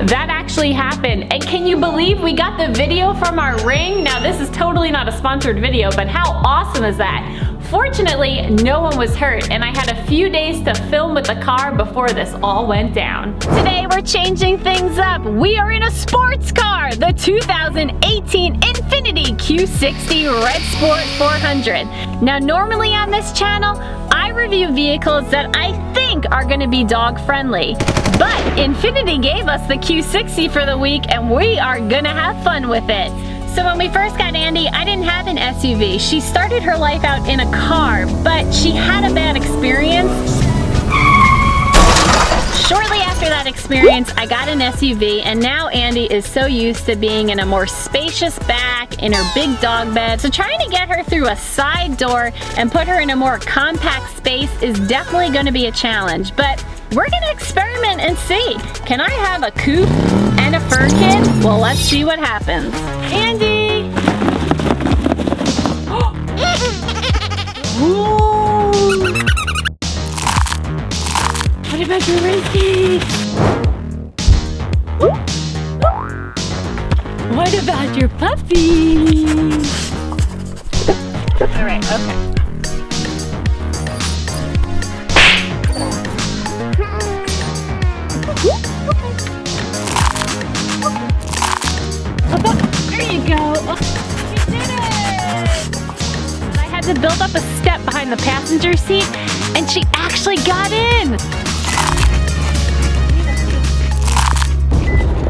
that actually happened. And can you believe we got the video from our ring? Now this is totally not a sponsored video, but how awesome is that? Fortunately, no one was hurt, and I had a few days to film with the car before this all went down. Today we're changing things up. We are in a sports car, the 2018 Infiniti Q60 Red Sport 400. Now normally on this channel, I review vehicles that I think are gonna be dog friendly. But Infiniti gave us the Q60 for the week, and we are gonna have fun with it. So when we first got Andie, I didn't have an SUV. She started her life out in a car, but she had a bad experience. Shortly after that experience, I got an SUV, and now Andie is so used to being in a more spacious back, in her big dog bed. So trying to get her through a side door and put her in a more compact space is definitely gonna be a challenge, but we're gonna experiment and see. Can I have a coupe and a fur kid? Well, let's see what happens. Andie! Ooh. What about your race? What about your puppies? All right, okay. There you go. Oh, we did it! I had to build up a step behind the passenger seat, and she actually got in.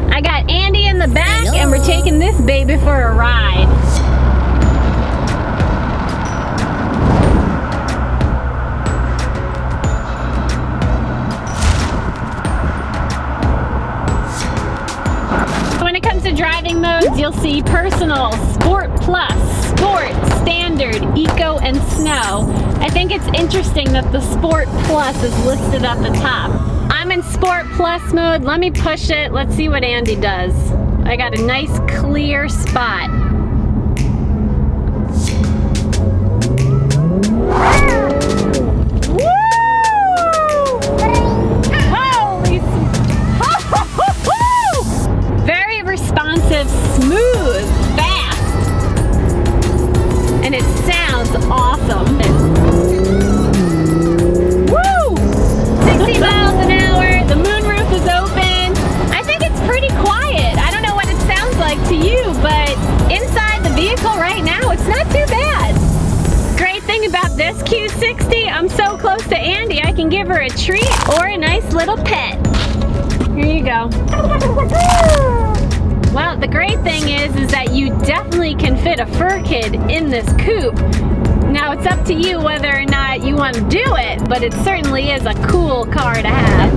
I got Andie in the back, and we're taking this baby for a ride. Driving modes, you'll see personal, sport plus, sport, standard, eco, and snow. I think it's interesting that the sport plus is listed at the top. I'm in sport plus mode. Let me push it. Let's see what Andie does. I got a nice clear spot. Smooth, fast, and it sounds awesome. Woo! 60 miles an hour, the moonroof is open. I think it's pretty quiet. I don't know what it sounds like to you, but inside the vehicle right now, it's not too bad. Great thing about this Q60, I'm so close to Andie, I can give her a treat or a nice little pet. Here you go. Well, the great thing is that you definitely can fit a fur kid in this coupe. Now, it's up to you whether or not you want to do it, but it certainly is a cool car to have.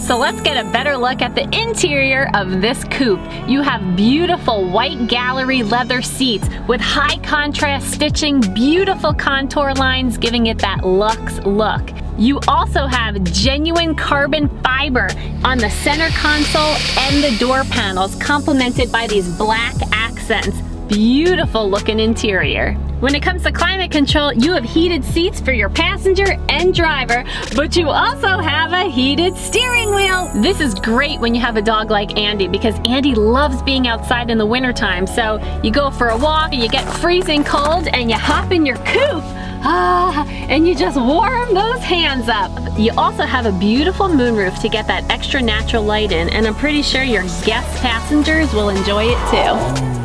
So let's get a better look at the interior of this coupe. You have beautiful white gallery leather seats with high contrast stitching, beautiful contour lines giving it that luxe look. You also have genuine carbon fiber on the center console and the door panels, complemented by these black accents. beautiful looking interior. When it comes to climate control, you have heated seats for your passenger and driver, but you also have a heated steering wheel. This is great when you have a dog like Andie, because Andie loves being outside in the wintertime. So you go for a walk and you get freezing cold and you hop in your coupe. And you just warm those hands up. You also have a beautiful moonroof to get that extra natural light in, and I'm pretty sure your guest passengers will enjoy it too.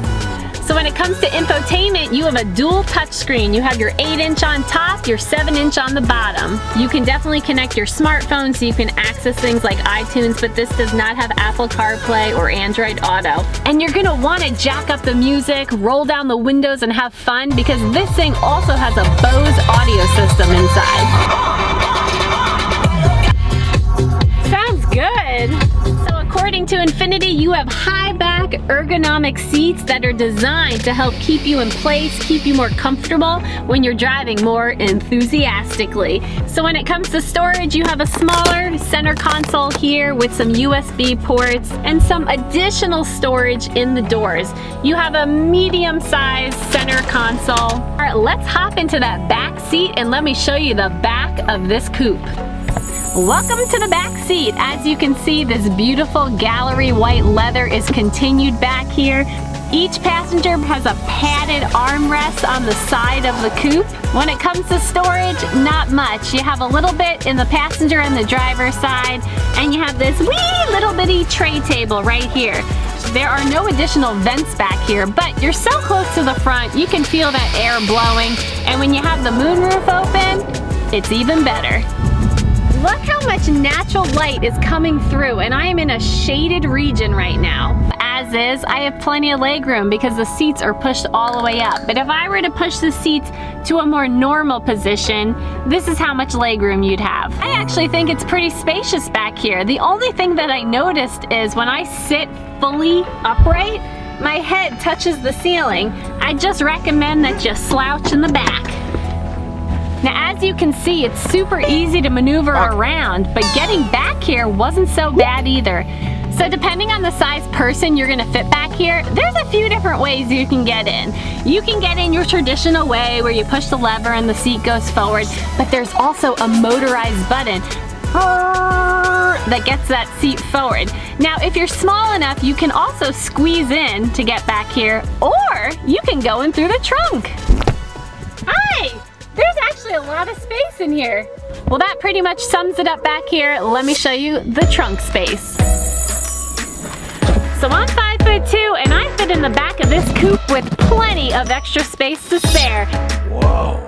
So when it comes to infotainment, you have a dual touchscreen. You have your 8-inch on top, your 7-inch on the bottom. You can definitely connect your smartphone so you can access things like iTunes, but this does not have Apple CarPlay or Android Auto. And you're gonna wanna jack up the music, roll down the windows and have fun, because this thing also has a Bose audio system inside. Sounds good. So according to Infiniti, you have high back ergonomic seats that are designed to help keep you in place, keep you more comfortable when you're driving more enthusiastically. So when it comes to storage, you have a smaller center console here with some USB ports and some additional storage in the doors. You have a medium-sized center console. All right, let's hop into that back seat and let me show you the back of this coupe. Welcome to the back seat. As you can see, this beautiful gallery white leather is continued back here. Each passenger has a padded armrest on the side of the coupe. When it comes to storage, not much. You have a little bit in the passenger and the driver's side, and you have this wee little bitty tray table right here. There are no additional vents back here, but you're so close to the front, you can feel that air blowing, and when you have the moonroof open, it's even better. Look how much natural light is coming through, and I am in a shaded region right now. As is, I have plenty of legroom because the seats are pushed all the way up. But if I were to push the seats to a more normal position, this is how much legroom you'd have. I actually think it's pretty spacious back here. The only thing that I noticed is when I sit fully upright, my head touches the ceiling. I just recommend that you slouch in the back. Now, as you can see, it's super easy to maneuver around, but getting back here wasn't so bad either. So depending on the size person you're gonna fit back here, there's a few different ways you can get in. You can get in your traditional way where you push the lever and the seat goes forward, but there's also a motorized button that gets that seat forward. Now, if you're small enough, you can also squeeze in to get back here, or you can go in through the trunk. Hi! There's actually a lot of space in here. Well, that pretty much sums it up back here. Let me show you the trunk space. So I'm 5'2", and I fit in the back of this coupe with plenty of extra space to spare. Whoa.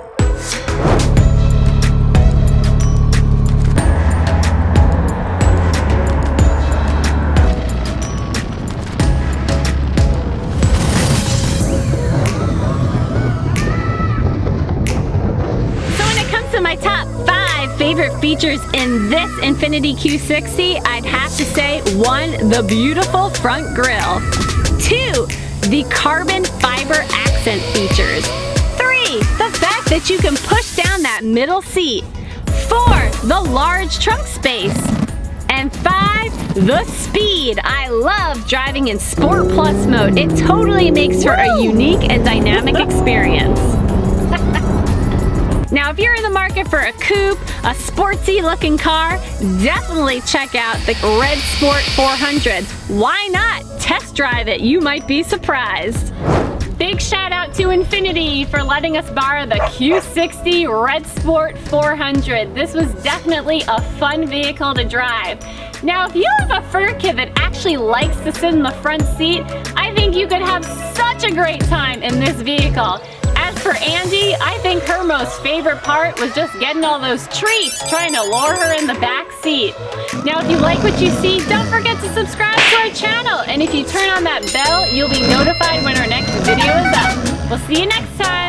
My top 5 favorite features in this Infiniti Q60, I'd have to say 1, the beautiful front grille. 2, the carbon fiber accent features. 3, the fact that you can push down that middle seat. 4, the large trunk space. And 5, the speed. I love driving in Sport Plus mode. It totally makes for a unique and dynamic experience. Now, if you're in the market for a coupe, a sportsy looking car, definitely check out the Red Sport 400. Why not? Test drive it. You might be surprised. Big shout out to Infiniti for letting us borrow the Q60 Red Sport 400. This was definitely a fun vehicle to drive. Now, if you have a fur kid that actually likes to sit in the front seat, I think you could have such a great time in this vehicle. As for Andie, I think her most favorite part was just getting all those treats, trying to lure her in the back seat. Now, if you like what you see, don't forget to subscribe to our channel. And if you turn on that bell, you'll be notified when our next video is up. We'll see you next time.